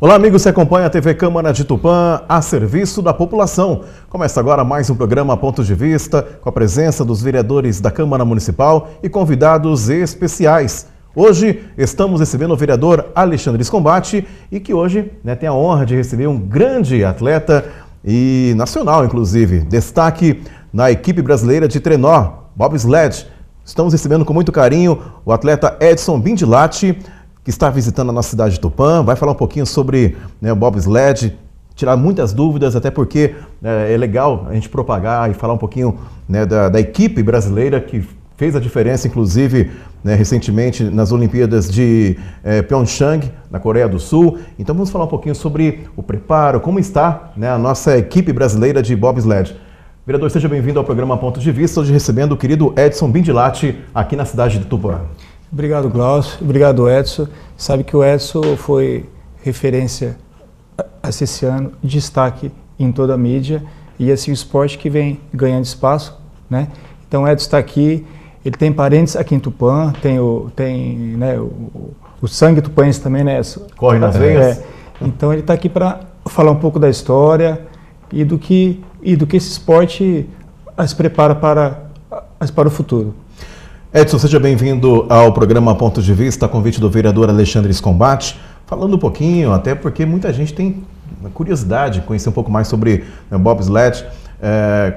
Olá, amigos, você acompanha a TV Câmara de Tupã, a serviço da população. Começa agora mais um programa Pontos de Vista, com a presença dos vereadores da Câmara Municipal e convidados especiais. Hoje estamos recebendo o vereador Alexandre Scombatti e que hoje tem a honra de receber um grande atleta e nacional, inclusive. Destaque na equipe brasileira de trenó, bobsled. Estamos recebendo com muito carinho o atleta Edson Bindilatti, que está visitando a nossa cidade de Tupã, vai falar um pouquinho sobre o bobsled, tirar muitas dúvidas, até porque é legal a gente propagar e falar um pouquinho da equipe brasileira que fez a diferença, inclusive, recentemente nas Olimpíadas de Pyeongchang, na Coreia do Sul. Então vamos falar um pouquinho sobre o preparo, como está a nossa equipe brasileira de bobsled. Vereador, seja bem-vindo ao programa Ponto de Vista, hoje recebendo o querido Edson Bindilatti aqui na cidade de Tupã. Obrigado, Glaucio. Obrigado, Edson. Sabe que o Edson foi referência esse ano, destaque em toda a mídia e assim o esporte que vem ganhando espaço, né? Então o Edson está aqui, ele tem parentes aqui em Tupã, tem o sangue tupanense também, né, Edson? Corre nas veias. Então ele está aqui para falar um pouco da história e do que esse esporte se prepara para o futuro. Edson, seja bem-vindo ao programa Ponto de Vista, a convite do vereador Alexandre Scombatti. Falando um pouquinho, até porque muita gente tem curiosidade de conhecer um pouco mais sobre bobsled,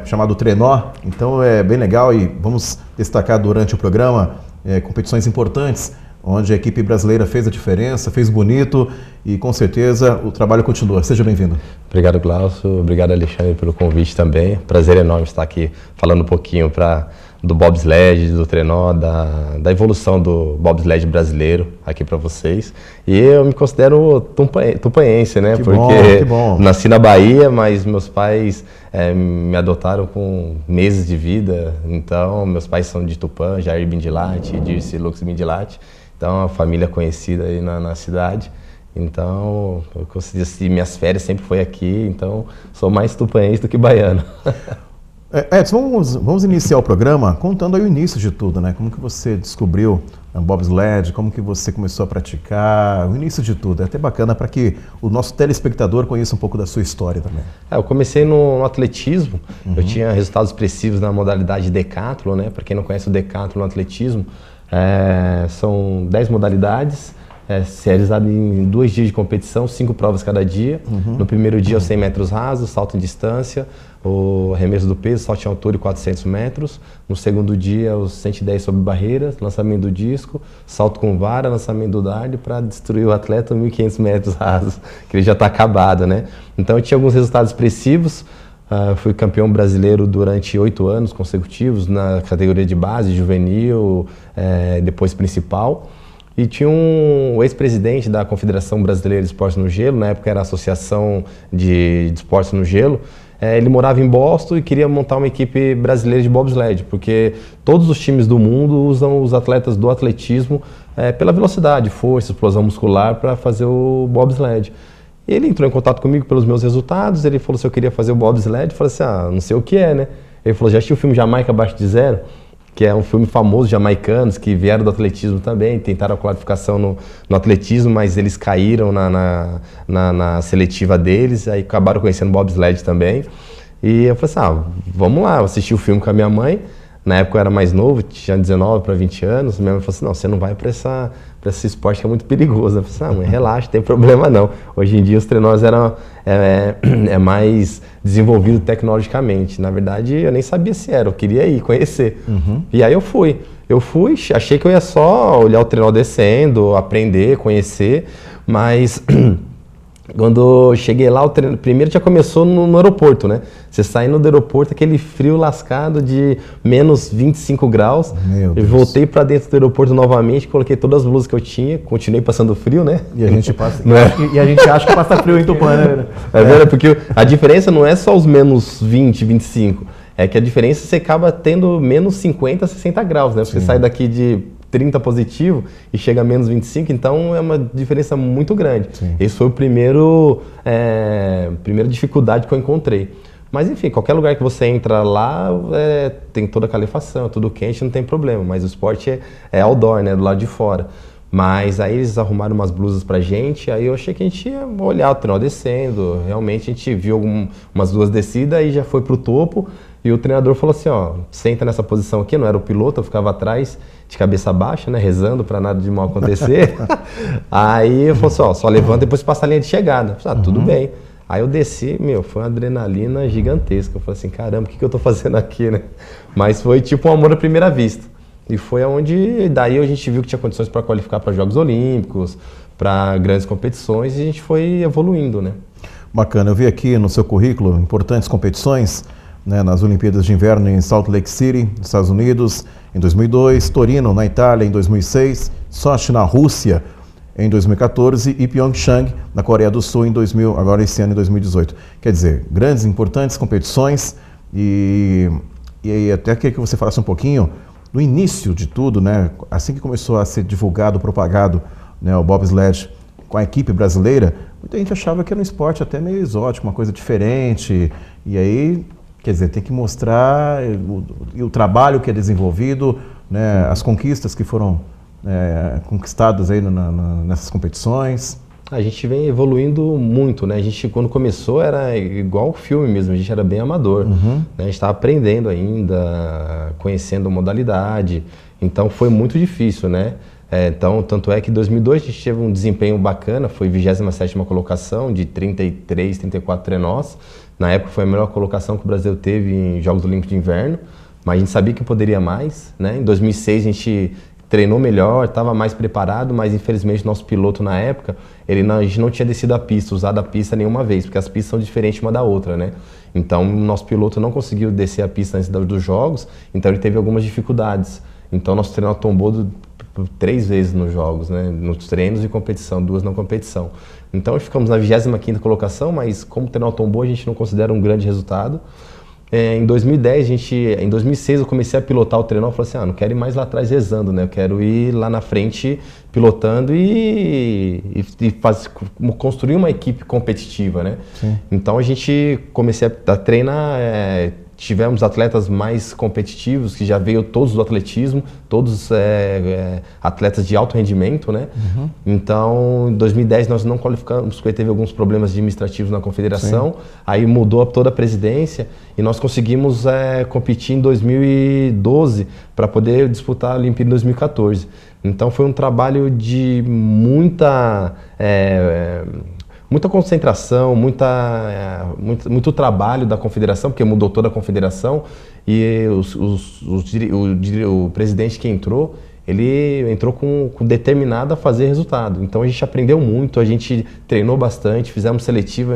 chamado trenó. Então é bem legal e vamos destacar durante o programa competições importantes, onde a equipe brasileira fez a diferença, fez bonito e com certeza o trabalho continua. Seja bem-vindo. Obrigado, Glaucio. Obrigado, Alexandre, pelo convite também. Prazer enorme estar aqui falando um pouquinho do bobsled, do trenó, da evolução do bobsled brasileiro aqui para vocês. E eu me considero tupanhense, né? Que bom. Nasci na Bahia, mas meus pais me adotaram com meses de vida. Então, meus pais são de Tupã, Jair Bindilatti, Dirce Lux Bindilatti. Então, a família conhecida aí na cidade. Então, eu considero assim, minhas férias sempre foi aqui, então sou mais tupanense do que baiano. Edson, vamos iniciar o programa contando aí o início de tudo, né? Como que você descobriu o bobsled, como que você começou a praticar, o início de tudo. É até bacana para que o nosso telespectador conheça um pouco da sua história também. Eu comecei no atletismo, eu tinha resultados expressivos na modalidade decathlon, né? Para quem não conhece o decathlon no atletismo, são 10 modalidades, realizado em 2 dias de competição, 5 provas cada dia. No primeiro dia, os 100 metros rasos, salto em distância, o arremesso do peso, salto em altura e 400 metros. No segundo dia, os 110 sobre barreiras, lançamento do disco, salto com vara, lançamento do dardo para destruir o atleta 1.500 metros rasos, que ele já está acabado, né? Então eu tinha alguns resultados expressivos. Fui campeão brasileiro durante 8 anos consecutivos na categoria de base, juvenil, depois principal. E tinha um ex-presidente da Confederação Brasileira de Esportes no Gelo, na época era a Associação de Esportes no Gelo. Ele morava em Boston e queria montar uma equipe brasileira de bobsled, porque todos os times do mundo usam os atletas do atletismo pela velocidade, força, explosão muscular para fazer o bobsled. Ele entrou em contato comigo pelos meus resultados, ele falou se eu queria fazer o bobsled, eu falei assim, não sei o que né? Ele falou, já assistiu o filme Jamaica Abaixo de Zero? Que é um filme famoso, jamaicanos, que vieram do atletismo também, tentaram a qualificação no atletismo, mas eles caíram na seletiva deles, aí acabaram conhecendo bobsled também. E eu falei assim, vamos lá, eu assisti o filme com a minha mãe, na época eu era mais novo, tinha 19 para 20 anos, minha mãe falou assim, não, você não vai para esse esporte que é muito perigoso. Eu falei assim, mãe, relaxa, não tem problema não. Hoje em dia os trenós eram mais desenvolvido tecnologicamente. Na verdade, eu nem sabia se era, eu queria ir conhecer. E aí eu fui, achei que eu ia só olhar o trenó descendo, aprender, conhecer, mas quando eu cheguei lá, o treino primeiro já começou no aeroporto, né? Você saindo do aeroporto, aquele frio lascado de menos 25 graus. Eu voltei para dentro do aeroporto novamente, coloquei todas as blusas que eu tinha, continuei passando frio, né? E a gente passa, e a gente acha que passa frio em Tupã, né? É verdade, porque a diferença não é só os menos 20, 25, é que a diferença você acaba tendo menos 50, 60 graus, né? Você sai daqui de 30 positivo e chega a menos 25, então é uma diferença muito grande. Esse foi o primeira dificuldade que eu encontrei. Mas enfim, qualquer lugar que você entra lá, tem toda a calefação, tudo quente, não tem problema, mas o esporte é outdoor, né, do lado de fora. Mas aí eles arrumaram umas blusas pra gente, aí eu achei que a gente ia olhar o trenó descendo, realmente a gente viu umas 2 descidas e já foi pro topo, e o treinador falou assim, ó, senta nessa posição aqui, não era o piloto, eu ficava atrás de cabeça baixa, né, rezando pra nada de mal acontecer. Aí eu falei assim, ó, só levanta e depois passa a linha de chegada. Eu falei, tudo bem. Aí eu desci, foi uma adrenalina gigantesca. Eu falei assim, caramba, o que eu tô fazendo aqui, né? Mas foi tipo um amor à primeira vista. E foi aonde, daí a gente viu que tinha condições para qualificar para Jogos Olímpicos, para grandes competições, e a gente foi evoluindo, né? Bacana, eu vi aqui no seu currículo importantes competições, né, nas Olimpíadas de Inverno em Salt Lake City, nos Estados Unidos, em 2002, Torino, na Itália, em 2006, Sochi, na Rússia, em 2014 e Pyeongchang, na Coreia do Sul, agora esse ano, em 2018. Quer dizer, grandes, importantes competições e até queria que você falasse um pouquinho no início de tudo, né, assim que começou a ser divulgado, propagado, né, o bobsled com a equipe brasileira, muita gente achava que era um esporte até meio exótico, uma coisa diferente, e aí, quer dizer, tem que mostrar o trabalho que é desenvolvido, né, as conquistas que foram conquistadas aí nessas competições. A gente vem evoluindo muito, né? A gente, quando começou, era igual o filme mesmo, a gente era bem amador. Né? A gente estava aprendendo ainda, conhecendo a modalidade, então foi muito difícil, né? Então, tanto é que em 2002 a gente teve um desempenho bacana, foi 27ª colocação de 33, 34 trenós. Na época foi a melhor colocação que o Brasil teve em Jogos Olímpicos de Inverno, mas a gente sabia que poderia mais, né? Em 2006 a gente treinou melhor, estava mais preparado, mas infelizmente o nosso piloto na época, a gente não tinha descido a pista, usado a pista nenhuma vez, porque as pistas são diferentes uma da outra, né? Então o nosso piloto não conseguiu descer a pista antes dos jogos, então ele teve algumas dificuldades. Então nosso treinador tombou 3 vezes nos jogos, né? Nos treinos e competição, 2 na competição. Então ficamos na 25ª colocação, mas como o treinador tombou, a gente não considera um grande resultado. Em 2006 eu comecei a pilotar o trenó, falei assim, não quero ir mais lá atrás rezando, né? Eu quero ir lá na frente pilotando e construir uma equipe competitiva, né? Sim. Então a gente comecei a treinar, tivemos atletas mais competitivos, que já veio todos do atletismo, todos atletas de alto rendimento, né? Então, em 2010 nós não qualificamos, porque teve alguns problemas administrativos na confederação. Sim. Aí mudou toda a presidência e nós conseguimos competir em 2012 para poder disputar a Olimpíada em 2014. Então foi um trabalho de muita concentração, muito trabalho da confederação, porque mudou toda a confederação, e o presidente que entrou, ele entrou determinado a fazer resultado. Então a gente aprendeu muito, a gente treinou bastante, fizemos seletiva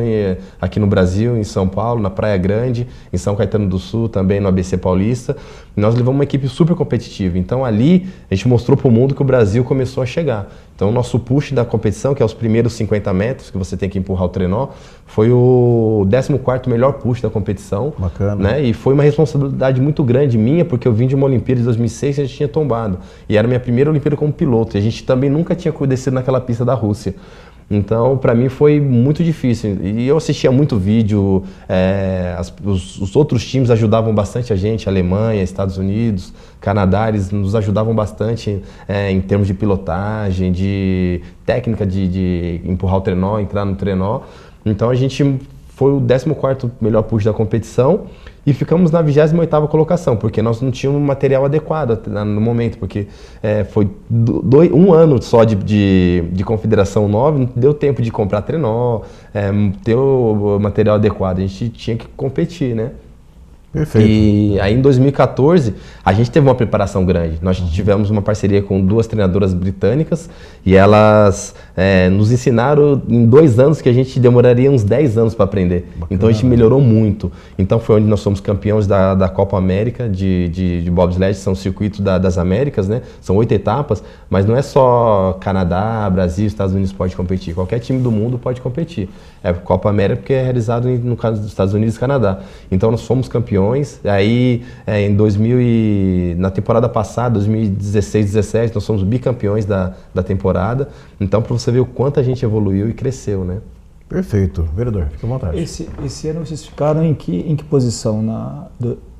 aqui no Brasil, em São Paulo, na Praia Grande, em São Caetano do Sul, também no ABC Paulista. Nós levamos uma equipe super competitiva. Então ali a gente mostrou para o mundo que o Brasil começou a chegar. Então o nosso push da competição, que é os primeiros 50 metros que você tem que empurrar o trenó, foi o 14º melhor push da competição. Bacana. Né? E foi uma responsabilidade muito grande minha, porque eu vim de uma Olimpíada de 2006 e a gente tinha tombado. E era a minha primeira Olimpíada como piloto. E a gente também nunca tinha descido naquela pista da Rússia. Então, para mim foi muito difícil. E eu assistia muito vídeo, os outros times ajudavam bastante a gente, Alemanha, Estados Unidos, Canadá, eles nos ajudavam bastante em termos de pilotagem, de técnica de empurrar o trenó, entrar no trenó. Então a gente foi o 14º melhor push da competição e ficamos na 28ª colocação, porque nós não tínhamos material adequado no momento, porque foi 1 ano só de confederação nova, não deu tempo de comprar trenó, ter o material adequado, a gente tinha que competir, né? Perfeito. E aí em 2014 a gente teve uma preparação grande. Nós tivemos uma parceria com 2 treinadoras britânicas e elas nos ensinaram em 2 anos que a gente demoraria uns 10 anos para aprender. Bacana. Então a gente melhorou muito. Então foi onde nós somos campeões da Copa América de bobsled, são circuitos das Américas, né? São 8 etapas, mas não é só Canadá, Brasil, Estados Unidos pode competir. Qualquer time do mundo pode competir. Copa América porque é realizado no caso dos Estados Unidos e Canadá. Então nós fomos campeões. Aí na temporada passada, 2016-17, nós somos bicampeões da temporada. Então, para você ver o quanto a gente evoluiu e cresceu, né? Perfeito. Vereador, fique à vontade. Esse ano vocês ficaram em que posição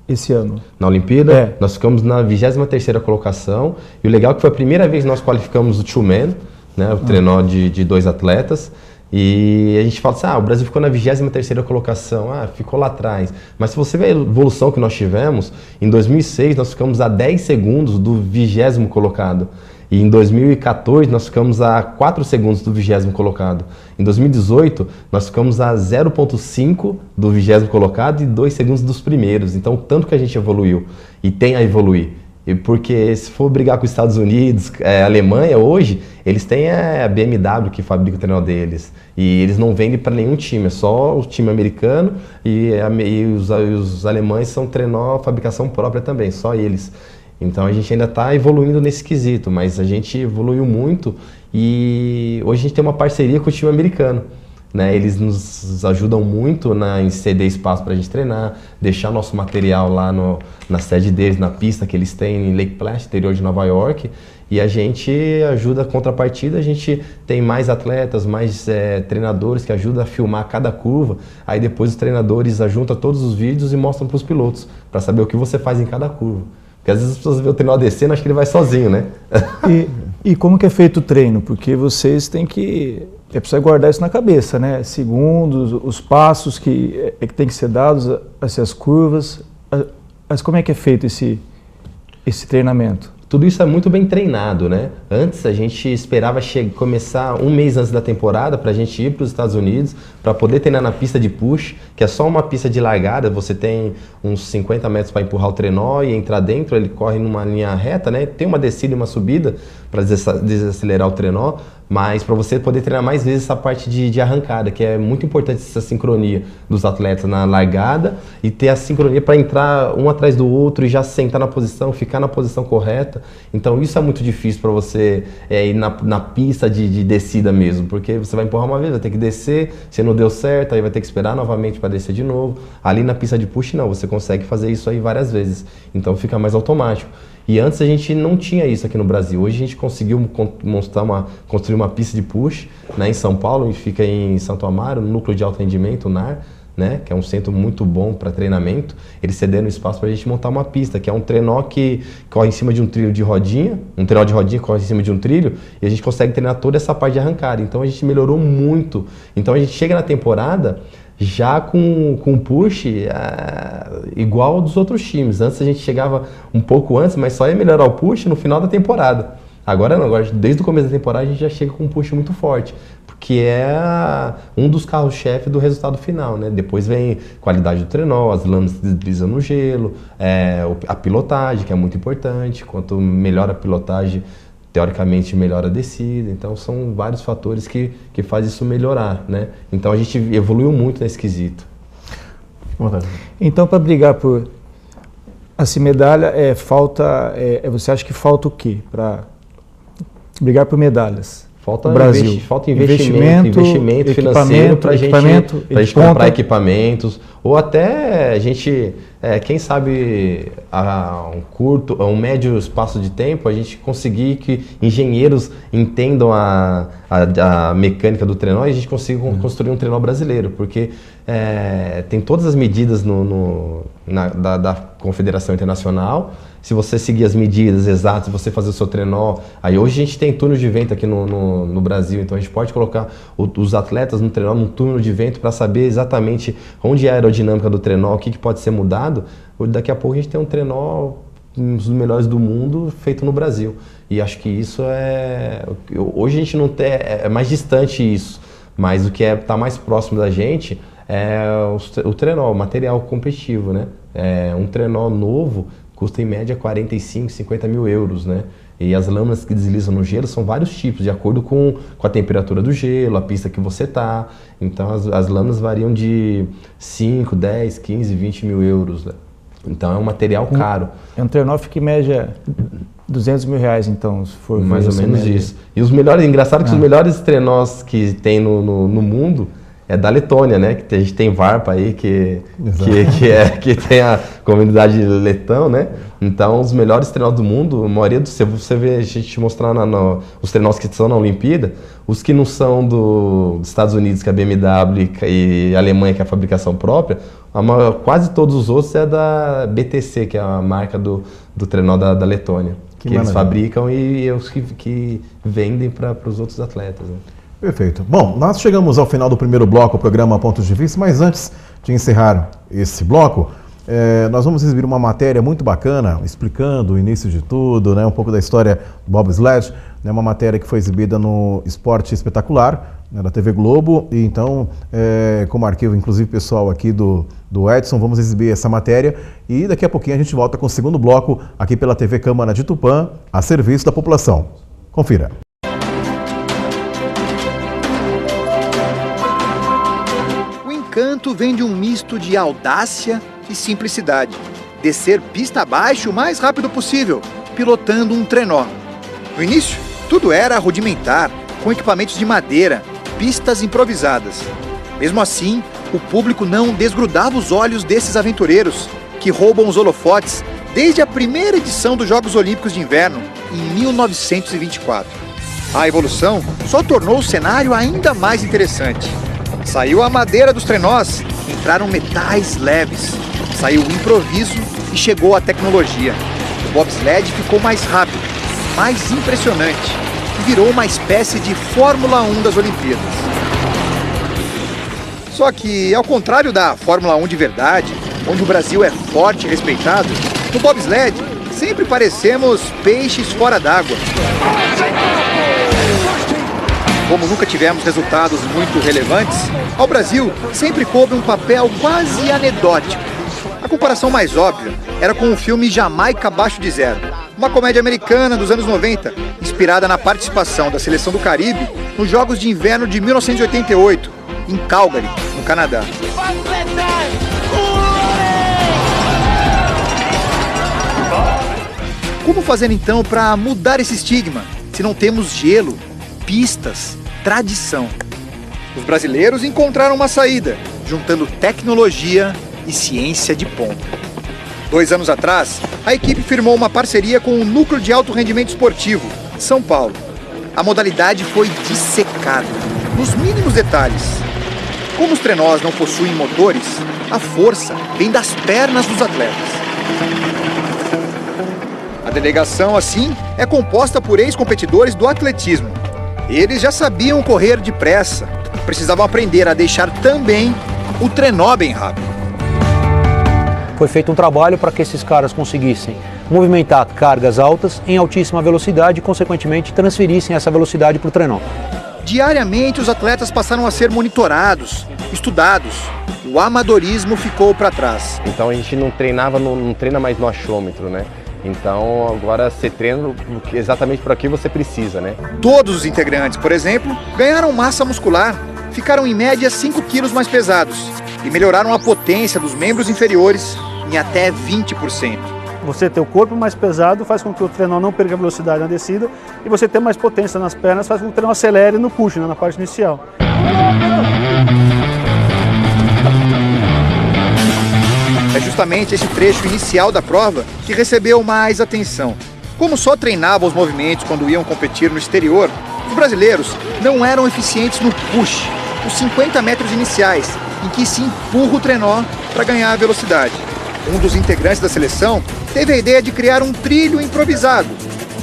esse ano? Na Olimpíada, nós ficamos na 23ª colocação. E o legal é que foi a primeira vez que nós qualificamos o two-man, né, o trenó de 2 atletas. E a gente fala assim, o Brasil ficou na 23ª colocação, ficou lá atrás. Mas se você ver a evolução que nós tivemos, em 2006 nós ficamos a 10 segundos do 20º colocado. E em 2014 nós ficamos a 4 segundos do 20º colocado. Em 2018 nós ficamos a 0,5 do 20º colocado e 2 segundos dos primeiros. Então tanto que a gente evoluiu e tem a evoluir. E porque se for brigar com os Estados Unidos, a Alemanha hoje, eles têm a BMW que fabrica o trenó deles. E eles não vendem para nenhum time, é só o time americano e os alemães são trenó fabricação própria também, só eles. Então a gente ainda está evoluindo nesse quesito, mas a gente evoluiu muito e hoje a gente tem uma parceria com o time americano. Né? Eles nos ajudam muito em ceder espaço para a gente treinar, deixar nosso material lá na sede deles, na pista que eles têm em Lake Placid, interior de Nova York, e a gente ajuda a contrapartida, a gente tem mais atletas, mais treinadores que ajudam a filmar cada curva, aí depois os treinadores ajuntam todos os vídeos e mostram para os pilotos, para saber o que você faz em cada curva. Porque às vezes as pessoas veem o trenó descendo, acham que ele vai sozinho, né? E como que é feito o treino? Porque vocês têm que... É preciso guardar isso na cabeça, né? Segundos, os passos que tem que ser dados, essas curvas. Mas como é que é feito esse treinamento? Tudo isso é muito bem treinado, né? Antes a gente esperava começar um mês antes da temporada para a gente ir para os Estados Unidos para poder treinar na pista de push, que é só uma pista de largada, você tem uns 50 metros para empurrar o trenó e entrar dentro, ele corre numa linha reta, né? Tem uma descida e uma subida para desacelerar o trenó, mas para você poder treinar mais vezes essa parte de arrancada, que é muito importante essa sincronia dos atletas na largada e ter a sincronia para entrar um atrás do outro e já sentar na posição, ficar na posição correta. Então isso é muito difícil para você ir na pista de descida mesmo, porque você vai empurrar uma vez, vai ter que descer, se não deu certo, aí vai ter que esperar novamente para descer de novo. Ali na pista de push não, você consegue fazer isso aí várias vezes, então fica mais automático. E antes a gente não tinha isso aqui no Brasil. Hoje a gente conseguiu construir uma pista de push, né, em São Paulo, e fica em Santo Amaro, no Núcleo de Alto Rendimento, o NAR, né, que é um centro muito bom para treinamento. Eles cederam espaço para a gente montar uma pista, que é um trenó que corre em cima de um trilho de rodinha, um trenó de rodinha que corre em cima de um trilho, e a gente consegue treinar toda essa parte de arrancada. Então a gente melhorou muito. Então a gente chega na temporada já com push igual ao dos outros times. Antes a gente chegava um pouco antes, mas só ia melhorar o push no final da temporada. Agora não, desde o começo da temporada a gente já chega com um push muito forte, porque é um dos carros-chefe do resultado final, né? Depois vem qualidade do trenó, as lâminas que deslizam no gelo, a pilotagem, que é muito importante. Quanto melhor a pilotagem, teoricamente melhora a descida. Então são vários fatores que fazem isso melhorar, né? Então a gente evoluiu muito nesse quesito. Então, para brigar por essa medalha, você acha que falta o quê para brigar por medalhas? Falta Brasil. Falta investimento financeiro para a gente comprar equipamentos, ou até a gente, quem sabe, a um médio espaço de tempo, a gente conseguir que engenheiros entendam a mecânica do trenó e a gente consiga construir um trenó brasileiro, porque tem todas as medidas da Confederação Internacional. Se você seguir as medidas exatas, você fazer o seu trenó, aí hoje a gente tem túnel de vento aqui no Brasil, então a gente pode colocar os atletas no trenó, num túnel de vento, para saber exatamente onde é a aerodinâmica do trenó, o que pode ser mudado. Daqui a pouco a gente tem um trenó, um dos melhores do mundo, feito no Brasil. E acho que isso hoje a gente não tem, é mais distante isso, mas o que está mais próximo da gente é o trenó, o material competitivo, né? Um trenó novo custa em média 45, 50 mil euros, né? E as lâminas que deslizam no gelo são vários tipos, de acordo com a temperatura do gelo, a pista que você está. Então as lâminas variam de 5, 10, 15, 20 mil euros, né? Então é um material caro. É um trenó que média 200 mil reais, então, se for mais ou menos média. Isso. E os melhores, engraçado que os melhores trenós que tem no mundo, é da Letônia, né? Que a gente tem Varpa aí, que tem a comunidade letão, né? Então, os melhores trenós do mundo, a maioria você vê a gente mostrar os trenós que são na Olimpíada, os que não são dos Estados Unidos, que é a BMW, e a Alemanha, que é a fabricação própria, quase todos os outros é da BTC, que é a marca do trenó da Letônia. Que eles fabricam e os que vendem para os outros atletas, né? Perfeito. Bom, nós chegamos ao final do primeiro bloco do programa Pontos de Vista, mas antes de encerrar esse bloco, nós vamos exibir uma matéria muito bacana, explicando o início de tudo, né, um pouco da história do bobsled, né, uma matéria que foi exibida no Esporte Espetacular, né, da TV Globo, e então, como arquivo, inclusive, pessoal aqui do Edson, vamos exibir essa matéria e daqui a pouquinho a gente volta com o segundo bloco aqui pela TV Câmara de Tupã, a serviço da população. Confira. O encanto vem de um misto de audácia e simplicidade. Descer pista abaixo o mais rápido possível, pilotando um trenó. No início, tudo era rudimentar, com equipamentos de madeira, pistas improvisadas. Mesmo assim, o público não desgrudava os olhos desses aventureiros, que roubam os holofotes desde a primeira edição dos Jogos Olímpicos de Inverno, em 1924. A evolução só tornou o cenário ainda mais interessante. Saiu a madeira dos trenós, entraram metais leves, saiu o improviso e chegou a tecnologia. O bobsled ficou mais rápido, mais impressionante e virou uma espécie de Fórmula 1 das Olimpíadas. Só que, ao contrário da Fórmula 1 de verdade, onde o Brasil é forte e respeitado, no bobsled sempre parecemos peixes fora d'água. Como nunca tivemos resultados muito relevantes, ao Brasil sempre coube um papel quase anedótico. A comparação mais óbvia era com o filme Jamaica Abaixo de Zero, uma comédia americana dos anos 90, inspirada na participação da Seleção do Caribe nos Jogos de Inverno de 1988, em Calgary, no Canadá. Como fazer então para mudar esse estigma, se não temos gelo, pistas, tradição? Os brasileiros encontraram uma saída, juntando tecnologia e ciência de ponta. 2 anos atrás, a equipe firmou uma parceria com o Núcleo de Alto Rendimento Esportivo, de São Paulo. A modalidade foi dissecada, nos mínimos detalhes. Como os trenós não possuem motores, a força vem das pernas dos atletas. A delegação, assim, é composta por ex-competidores do atletismo. Eles já sabiam correr depressa, precisavam aprender a deixar também o trenó bem rápido. Foi feito um trabalho para que esses caras conseguissem movimentar cargas altas em altíssima velocidade e, consequentemente, transferissem essa velocidade para o trenó. Diariamente, os atletas passaram a ser monitorados, estudados. O amadorismo ficou para trás. Então a gente não treina mais no achômetro, né? Então agora você treina exatamente para o que você precisa, né? Todos os integrantes, por exemplo, ganharam massa muscular, ficaram em média 5 quilos mais pesados e melhoraram a potência dos membros inferiores em até 20%. Você ter o corpo mais pesado faz com que o trenó não perca velocidade na descida e você ter mais potência nas pernas faz com que o trenó acelere no push, né, na parte inicial. É justamente esse trecho inicial da prova que recebeu mais atenção. Como só treinavam os movimentos quando iam competir no exterior, os brasileiros não eram eficientes no push, os 50 metros iniciais, em que se empurra o trenó para ganhar velocidade. Um dos integrantes da seleção teve a ideia de criar um trilho improvisado,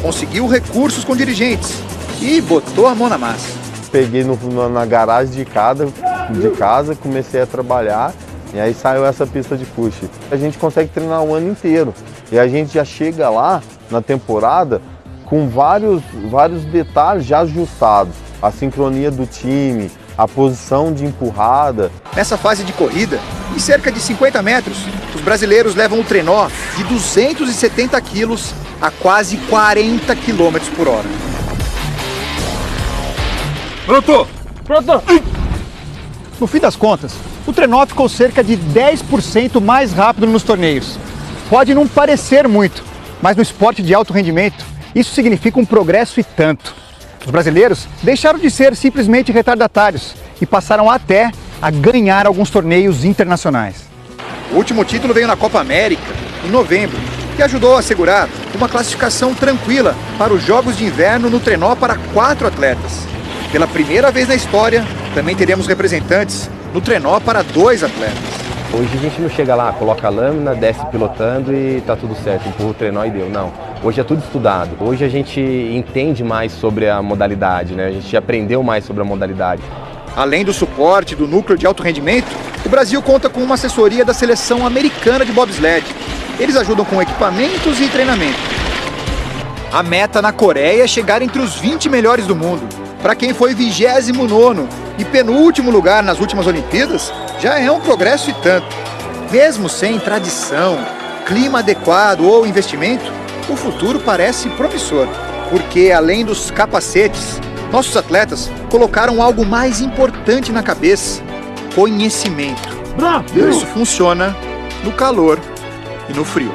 conseguiu recursos com dirigentes e botou a mão na massa. Peguei na garagem de casa, comecei a trabalhar e aí saiu essa pista de push. A gente consegue treinar o ano inteiro e a gente já chega lá na temporada com vários detalhes já ajustados. A sincronia do time, a posição de empurrada. Nessa fase de corrida, em cerca de 50 metros, os brasileiros levam o trenó de 270 quilos a quase 40 km por hora. Pronto! No fim das contas, o trenó ficou cerca de 10% mais rápido nos torneios. Pode não parecer muito, mas no esporte de alto rendimento, isso significa um progresso e tanto. Os brasileiros deixaram de ser simplesmente retardatários e passaram até a ganhar alguns torneios internacionais. O último título veio na Copa América, em novembro, que ajudou a assegurar uma classificação tranquila para os Jogos de Inverno no trenó para 4 atletas. Pela primeira vez na história, também teremos representantes no trenó para 2 atletas. Hoje a gente não chega lá, coloca a lâmina, desce pilotando e tá tudo certo, empurra o trenó e deu. Não, hoje é tudo estudado. Hoje a gente entende mais sobre a modalidade, né? A gente aprendeu mais sobre a modalidade. Além do suporte do núcleo de alto rendimento, o Brasil conta com uma assessoria da seleção americana de bobsled. Eles ajudam com equipamentos e treinamento. A meta na Coreia é chegar entre os 20 melhores do mundo. Para quem foi 29º e penúltimo lugar nas últimas Olimpíadas, já é um progresso e tanto. Mesmo sem tradição, clima adequado ou investimento, o futuro parece promissor. Porque além dos capacetes, nossos atletas colocaram algo mais importante na cabeça: conhecimento. Isso funciona no calor e no frio.